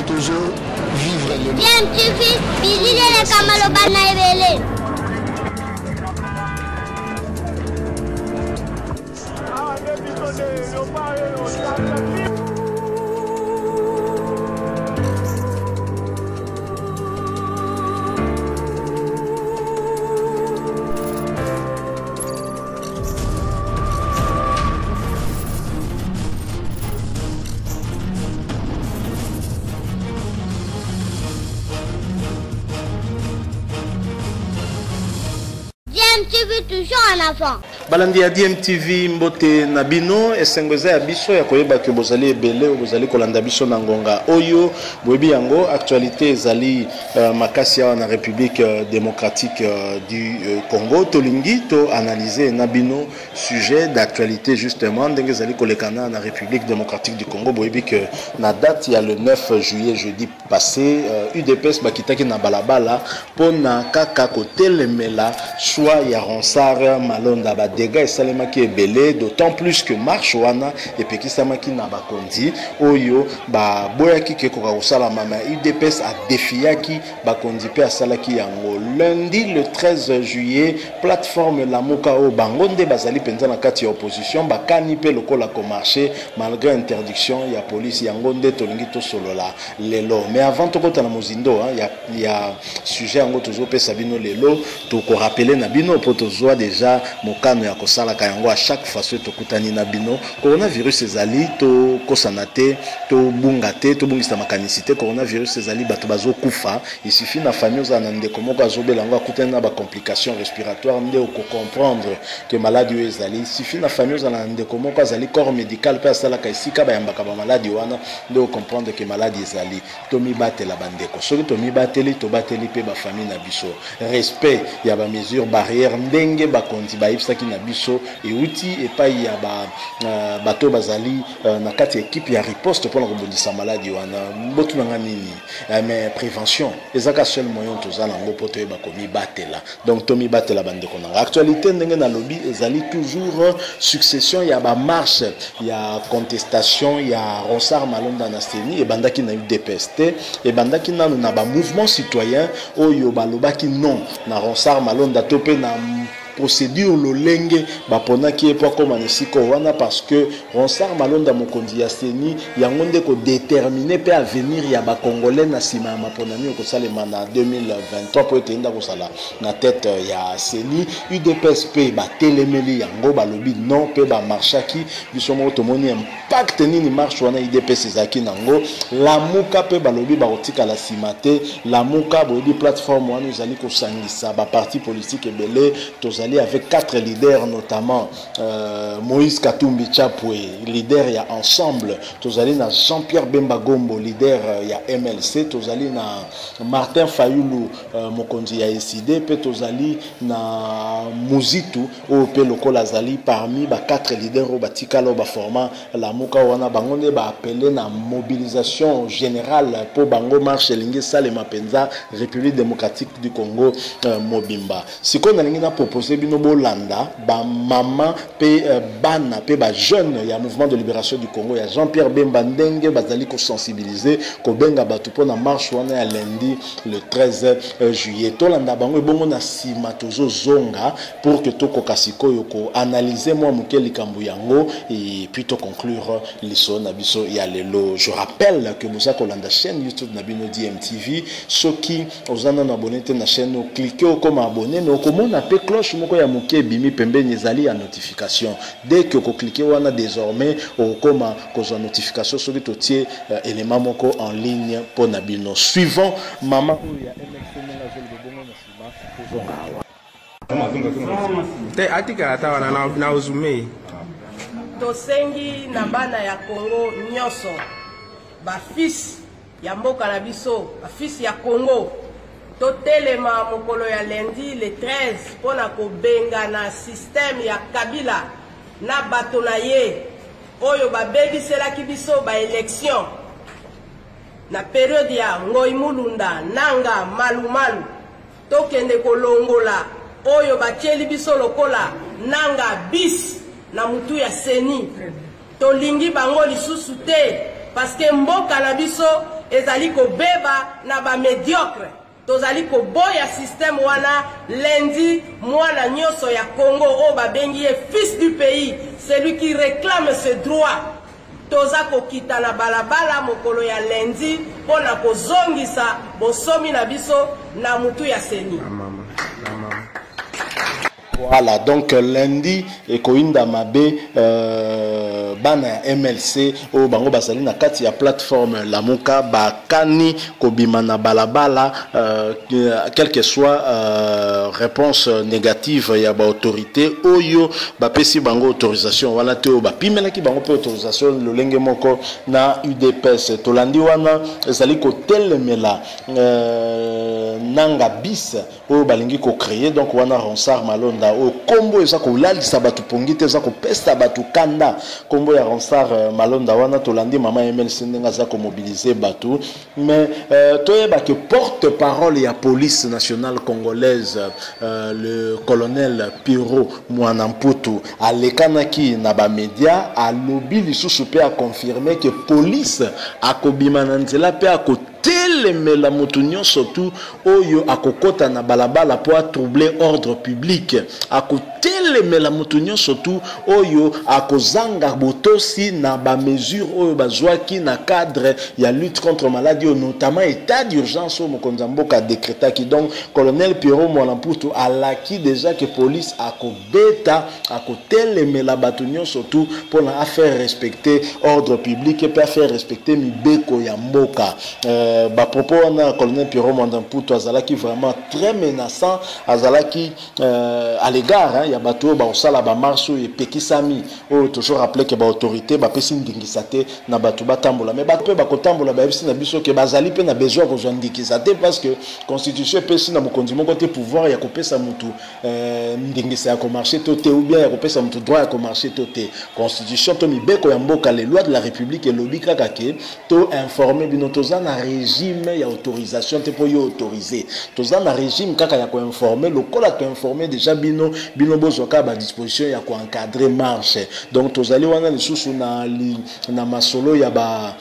toujours vivre le bien tu vis bilile le kamalo bana ebele toujours en avant. Balandi ya DMTV mbote na bino esengweza ya biso ya koyeba ke bozali ebele bozali kolanda biso na ngonga oyo boyebi yango actualité ezali makasi ya na République démocratique du Congo tolingi to analyser na bino sujet d'actualité justement ndenge ezali kolekana na République démocratique du Congo boyebi que na date ya le 9 juillet jeudi passé UDPS bakitaki na balabala pona kaka kotelemela choix ya Ronsard Malonda ba dégâts esalemaki ebele d'autant plus que marche wana epekisamaki na bakondi oyo ba boyaki ke koka kosala mama UDPS a défiaki bakondi pe asalaki yango lundi le 13 juillet plateforme Lamuka o bangonde bazali penza na kati ya opposition bakani pe lokola ko marché malgré interdiction ya police yango nde tolingi to solola lelo mais avant to kota na mozindo ya sujet yango tozo pesa bino lelo to ko rappeler na bino po tozwa déjà mokano ya kosala kayango à chaque fois to kutani na bino coronavirus ezali to kosanate to bungate to bungisa makanisite coronavirus ezali bato bazo kufa il suffit na famille za ndeko moko azobela ngo akutana na ba complications respiratoires nde ko comprendre que maladie ezali il suffit na famille za ndeko moko azali corps médical pe asala ka isika ba yambaka ba maladie wana nde ko comprendre que maladie ezali to mibatela bandeko soki to mibateli to bateli pe ba famille na biso respect ya ba mesures barrières ndenge ba kondi ba ipsaki na biso euti epai ya bato bazali na kati équipe ya riposte pour rebondisa maladie wana botu nanga nini mais prévention ezaka seul moyen tozala ngo poto ba komi batela donc to mi batela bandeko na actualité ndenge na lobby ezali toujours succession ya ba marche ya contestation ya Ronsard Malonda na Seni e bandaki na UDPS e bandaki na ba mouvement citoyen oyo balobaki non na Ronsard Malonda topé na procédure lolenge baponaki epo koma nesiko wana parce que Ronsard Malonda mokonzi ya Seni yango nde ko déterminer pe avenir ya ba congolais na sima ya maponami ko salema na 2023 po etenda ko sala na tête ya Seni UDPS pe ba telemeli yango balobi non pe ba marchaki biso mo tomoni impact nini marche wana UDPS ezaki nango Lamuka pe balobi ba kotika la simate Lamuka boyebi plateforme wana ezali ko sangisa ba parti politique ebele tozali avec 4 leaders notamment Moïse Katumbi Chapwe leader ya ensemble tozali na Jean-Pierre Bemba Gombo leader ya MLC tozali na Martin Fayulu mokonzi ya SID pe tozali na Muzitu o pe lokola zali parmi ba 4 leaders o batikalo ba format Lamuka wana bangonde ba appeler na mobilisation générale pour bango marche lingi salema penza République démocratique du Congo mobimba siko na lingi na proposer bino bolanda ba mama pe bana pe ba jeune ya mouvement de libération du Congo ya Jean-Pierre Bemba ndenge bazali ko sensibiliser ko benga batu pona marche wana ya lundi le 13 juillet tolanda bango bongo na sima tozo zonga pour que to kokasiko yoko analyser moi mukeli kambu yango et puis to conclure liso na biso ya lelo. Je rappelle que vous avez kolanda chaîne YouTube na bino DMTV soki ozana na abonné na chaîne cliquez comme abonné no komona pe cloche moko ya muke bimi pembeni ezali ya notification dès que vous cliquez wana désormais au koma koza notification soki totie élément moko en ligne pour na bino suivant maman ya MXC na zelo bongo na sima te atika atawana na uzume tosengi na bana ya Congo nyonso ba fils ya mboka na biso ba fils ya Congo totelema mokolo ya lundi le 13 pona kobenga na système ya Kabila na bato na ye oyo babebiselaki biso ba élection na période ya Ngoi Mulunda nanga malumalu tokende kolongola oyo batieli biso lokola nanga bis na mutu ya Seni tolingi bango lisusu te parce que mboka na biso ezali kobeba na ba médiocre tozali koboya système wana lundi mwana nyonso ya Congo o babengi ye fils du pays celui qui réclame ses droits toza kokita na balabala mokolo ya lundi pona kozongisa bosomi na biso na mutu ya seni. Voilà, donc lundi et Koinda Mabe bana MLC au bango basali na kati ya plateforme Lamuka bakani kobimana balabala quelle que soit réponse négative ya ba autorité oyo ba pesi bango autorisation wana te ba pimela ki bango pe autorisation lolenge moko na UDPS tolandi wana ezali ko telemela nanga bis oyo balingi ko créer donc wana Ronsard Malonda o kombo eza ko lalisa batu pongite eza ko pesta batu kanda kombo ya Ronsard Malonda wana tolandi mama MLC ndenga za ko mobiliser batu mais toyeba que porte-parole ya police nationale congolaise le colonel Piro Mwanamputu alekanaki na ba média alobi lisusu pe a confirmer que police akobima na nzela pe ako telemela mutu nyonso tu oyo akokota na balabala po troubler ordre public akotelemela mutu nyonso tu oyo akozanga botosi na ba mesure oyo bazwaki na cadre ya lutte contre maladie notamment état d'urgence au mokonza mboka décrétaki donc colonel Pierrot Mwanamputu alaki déjà que police akobeta akotelemela batu nyonso tu pour na faire respecter ordre public et pour faire respecter mibeko ya mboka ba propos na colonel Pierrot Mwanamputu azalaki vraiment très menaçant azalaki à l'égard ya bato ba osala ba marche et pekisami o toujours rappeler que ba autorité ba pesi ndingisa te na bato batambola mais ba pe ba kotambola ba bisi na biso que bazali pe na besoin ko ndingisa te parce que constitution pesi na mokonzi moko te pouvoir ya kopesa mutu ndingisa ya ko marcher toté ou bien ya kopesa mutu droit ya ko marcher toté constitution to mibeko ya mboka les lois de la république et lobika kake to informer bino toza na régime ya autorisation te po yo autoriser toza na régime kaka ya ko informer lokola to informer déjà bino bozoka ba disposition ya ko encadrer marche donc tozali wana lisusu na masolo ya ba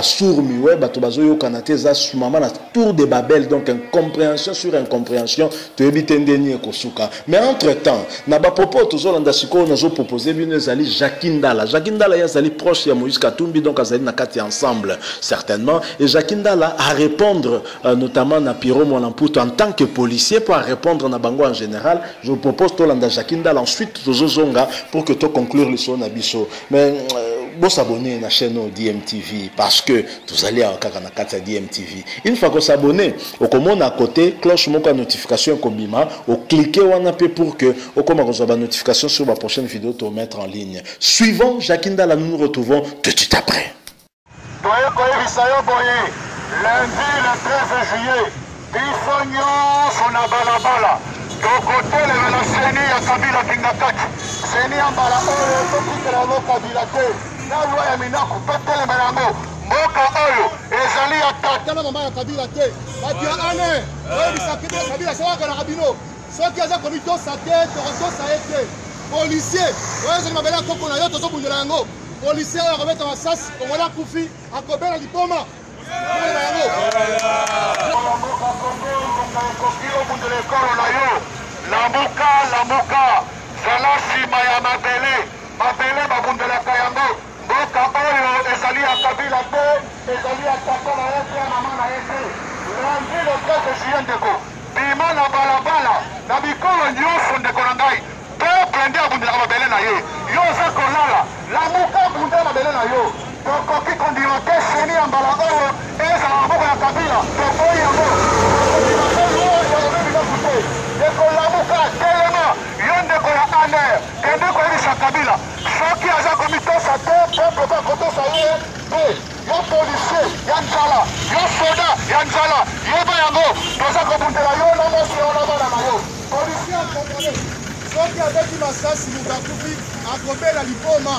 sourmi ouais bato bazoyo kanate za mama na tour de Babel donc incompréhension sur incompréhension to ebitendeni ekosuka mais entre temps na ba propos tozolanda siko nazo proposer bino ezali Jakindala ya zali proche ya Moïse Katumbi donc azali na kati ensemble certainement et Jakindala à répondre notamment na Pierrot Mwanamputu en tant que policier pour répondre na bango en général je propose Tolanda Jakindala ensuite tozozonga pour que to conclure le son na biso mais bon s'abonner na chaîne DMTV parce que vous allez à na kati ya DMTV une fois que s'abonner au commande à côté cloche moko notification kobima au cliquer wana pe pour que au comment recevoir notification sur ma prochaine vidéo to mettre en ligne suivant Jakindala nous nous retrouvons tout de suite après lundi le 13 juillet biso nyonso na balabala tokotelemela seni ya Kabila Kingakati seni ya mbala oyo tokitela yango Kabila te na lwa ya minaku totelemela yango mboka oyo ezali ya tata na mama ya Kabila te bato ya ane oyebisa Kabila sewakanaka bino soki aza komi tosa te tokotosa ye te policier oyo ezali mabele ya koko na yo tozobundela yango policier oyo akobeta masasi kongola akufi akobela liboma Lamuka zala sima ya mabele babundelaka yango mboka oyo ezali ya Kabila te ezali ya tata na ye te ya mama na ye te lundi le 13 juillet ndeko bima na balabala na bikolo nyonso ndeko na ngai peuple nde abundelaka mabele na ye yo oza kolala Lamuka abundela mabele na yo tokoki kondima te seni ya mbala oyo ezala maboko ya Kabila tokoyi yango ndeko Lamuka telema yo ndeko ya aner kende koyebisa Kabila soki aza komitosa te peuple bakotosa ye te yo policier ya nzala yo soda ya nzala yeba yango toza kobundela yo na mosi yo na bana na yo policier akongole soki abeti masasi moto akufi akobela liboma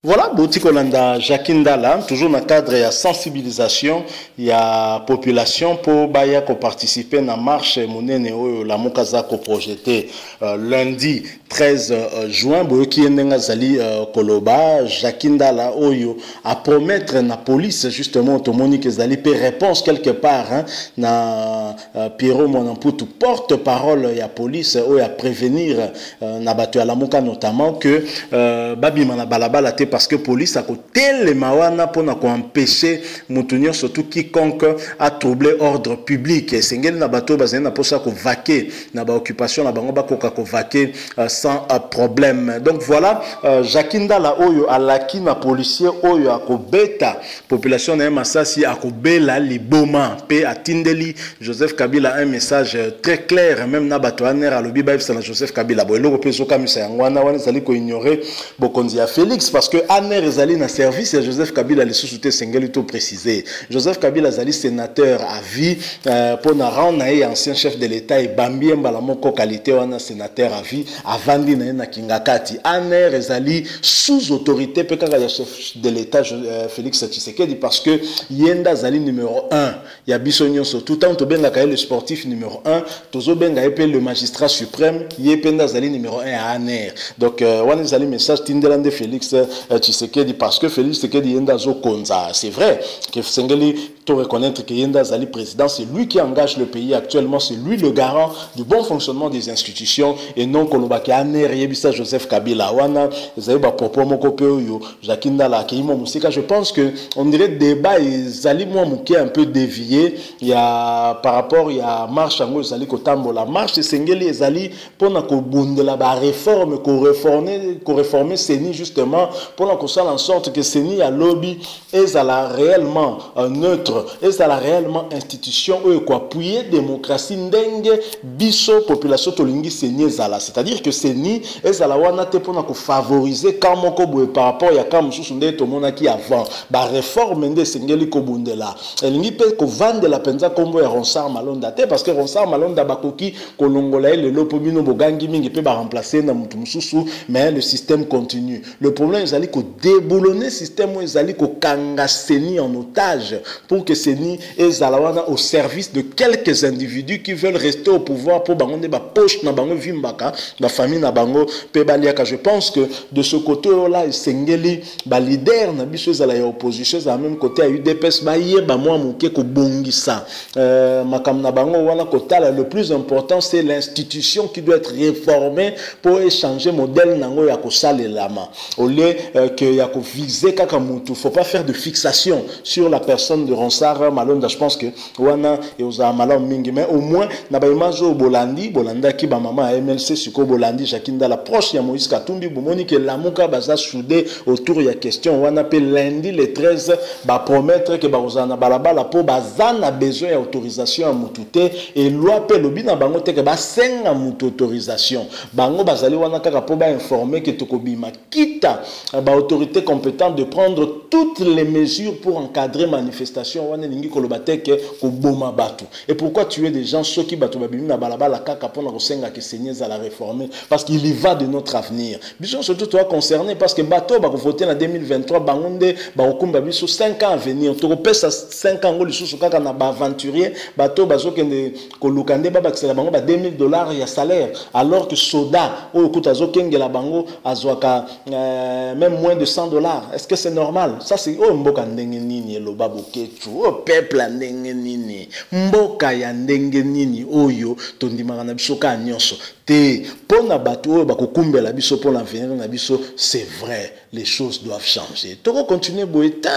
Voilà, Bouti Kolanda Jakindala, toujours dans le cadre de sensibilisation, il y a population pour baya ko participer à la marche monene la Mukaza ko projeté lundi 13 juin boyoki ndenga zali Koloba Jakindala oyo à promettre na police justement automonique zali pe réponse quelque part hein, na Pierrot Monamputu porte-parole ya police oyo à prévenir na batu ya la Muka notamment que babi mana balabala te parce que police a côté les mawana pour empêcher moutonnier surtout quiconque a troublé ordre public et sengel na bateau bazena pour ça ko vaquer na ba occupation na bango ba ko vaquer sans problème. Donc voilà Jakinda la oyo alaki na policier oyo akobeta population na masasi akobela liboma pe atindeli Joseph Kabila un message très clair même na bato aner alobi ba na Joseph Kabila bo eloko pe zoka misa ngwana wana zali ko ignorer bokonzi ya Félix parce que Aner Zali na service et Joseph Kabila les sous-souté Sengeli tout précisé. Joseph Kabila Zali sénateur à vie pour na rendre ancien chef de l'État et Bambien Balamoko qualité wana sénateur à vie avandi na Kingakati. Aner Zali sous autorité pekaka ya chef de l'État Félix Tshisekedi parce que Yenda Zali numéro 1. Ya bisonyon so tout temps to benga ka le sportif numéro 1, tozo benga epé le magistrat suprême, Yependa Zali numéro 1 à Aner. Donc wana Zali message tindelande Félix Tshisekedi parce que Félix Tshisekedi yenda zo konza. C'est vrai que Sengeli to reconnaître que Yenda Zali président, c'est lui qui engage le pays actuellement, c'est lui le garant du bon fonctionnement des institutions et non Kolobaki Aner Yebisa Joseph Kabila wana Zali ba propos moko pe yo Jakinda la Keimo Musika. Je pense que on dirait débat et Zali moi muké un peu dévié. Il y a par rapport il y a marche ango Zali kotambo la marche Sengeli Zali pona ko bundela ba réforme ko réformer Seni justement pour qu'on soit en sorte que Seni à lobby est à la réellement neutre, est à la réellement institution où quoi appuyer démocratie ndenge biso population tolingi Seni zala, c'est-à-dire que Seni est à la wana te pour qu'on favoriser quand moko boue par rapport il y a quand mususu nde to mona ki avant ba réforme nde Sengeli ko bundela elingi pe ko vendre la penza kombo ya Ronsard Malonda te parce que Ronsard Malonda bakoki ko longola le lopomino bogangi mingi pe ba remplacer na mutu mususu mais le système continue. Le problème c'est que déboulonner le système c'est que kanga Seni en otage pour que Seni est au service de quelques individus qui veulent rester au pouvoir pour bango ba poche na bango vimbaka la famille na bango pe baliaka. Je pense que de ce côté là Sengeli ba leader na biso za la opposition à même côté à UDPS ba yeba moi muke ko bongisa makam na bango wana kotala. Le plus important c'est l'institution qui doit être réformée pour échanger modèle nango ya ko salelama au lieu que ya ko viser kaka mutu. Faut pas faire de fixation sur la personne de Ronsard Malonda. Je pense que wana et aux malom mingi mais au moins na ba image au Bolanda ki ba maman à MLC suko Bolandi Jakinda la proche ya Moïse Katumbi bomoni que la muka baza soudé autour ya question wana pe lundi le 13 ba promettre que ba ozana balabala po bazana besoin ya autorisation à mutute et loi pe lobi na bango te que ba senga mutu autorisation bango bazali wana kaka po ba informer que tokobima kita ba autorité compétente de prendre toutes les mesures pour encadrer manifestation wana ningi kolobateke ko boma batu. Et pourquoi tuer des gens ceux qui batu babimi na balabala kaka pona ko senga que Seigneur za la réformer parce qu'il y va de notre avenir. Biso surtout toi concerné parce que bato ba ko voter en 2023 bangonde ba okumba biso 5 ans à venir to ko pesa 5 ans ngoli susu kaka na ba aventurier bato bazokende ko lukande ba bakisela bango ba $2000 ya salaire alors que soda o kutazo kengela bango azwaka même moins de $100. Est-ce que c'est normal? Ça c'est oh mboka ndenge nini eloba boketu oh peuple ndenge nini mboka ya ndenge nini oyo tondimaka na biso ka nyonso te pona bato oyo bakokumbela biso pona avenir na biso. C'est vrai, les choses doivent changer. Toko continuer boeta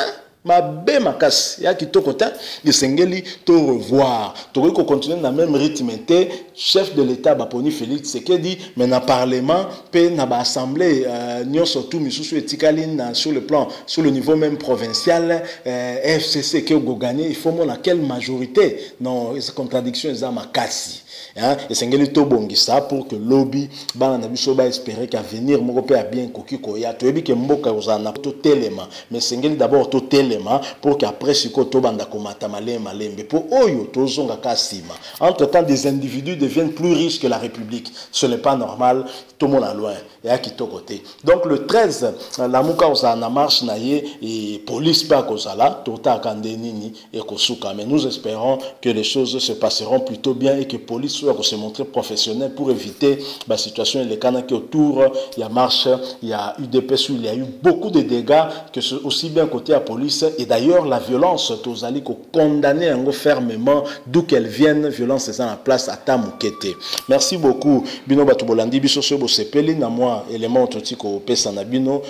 ma be makasi ya kitoko ta Sengeli to revoir to ko continuer na même rythme te chef de l'État baponi Félix Tshisekedi mais na parlement pe na ba assemblée nyonso tout misusu etikali na sur le plan sur le niveau même provincial FCC que go gagner il faut mona quelle majorité non ces contradictions za makasi hein et Sengeli to bongisa pour que lobby ba na biso ba espérer qu'à venir moko pe a bien koki ko ya to ebi ke mboka ozana to telema mais Sengeli d'abord to telema telema pour qu'après siko to banda komata malembe pour oyo tozonga kasima. Entre temps des individus deviennent plus riches que la République. Ce n'est pas normal, tout le monde est loin et à qui côté. Donc le 13 la muka na marche na ye et police pas kozala tota kandenini et kosuka, mais nous espérons que les choses se passeront plutôt bien et que police soit se montrer professionnel pour éviter la situation et les canaux qui autour il y a marche, il y a UDPS où il y a eu beaucoup de dégâts que ce aussi bien côté à police et d'ailleurs la violence tozali ko condamner en fermement d'où qu'elle vienne violence est en place à Tamukete. Merci beaucoup bino batu bolandi biso so bo sepeli na moi élément toti ko pesa na bino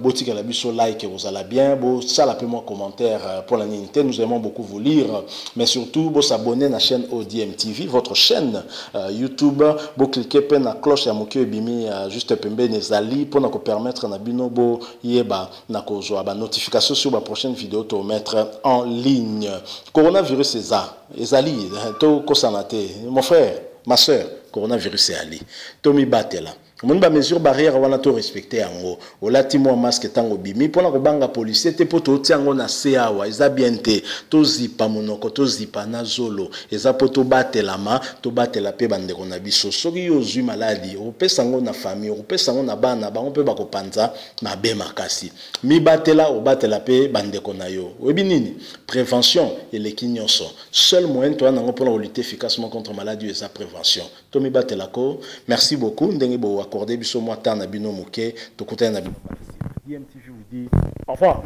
botika la biso like vous allez bien bo ça la peu mon commentaire pour la Nintendo nous aimons beaucoup vous lire mais surtout bo s'abonner à la chaîne ODM TV votre chaîne YouTube bo cliquer pe na cloche ya mokyo bimi juste pembe nezali pour nous permettre na bino bo yeba na kozwa ba notification sur la prochaine vidéo to mettre en ligne. Coronavirus ezali to kosanate mon frère ma soeur coronavirus ali tomi batela mon ba mesure barrière wana to respecter yango olati mo masque tango bimi pona ko banga policier te poto tiango na seawa eza bien te to zipa monoko to zipa na zolo eza poto batela ma to batela pe bande ko na biso soki yo zui maladi o pesa ngo na famille o pesa ngo na bana bango pe ba ko panza na be makasi mi batela o batela pe bande ko na yo obi nini prévention et les kinyonso seul moyen to na ngo pona lutter efficacement contre maladie eza prévention to mi batela ko merci beaucoup ndenge bo accordé biso moi tan na bino moké to kota na bino DMTV vous dit au revoir.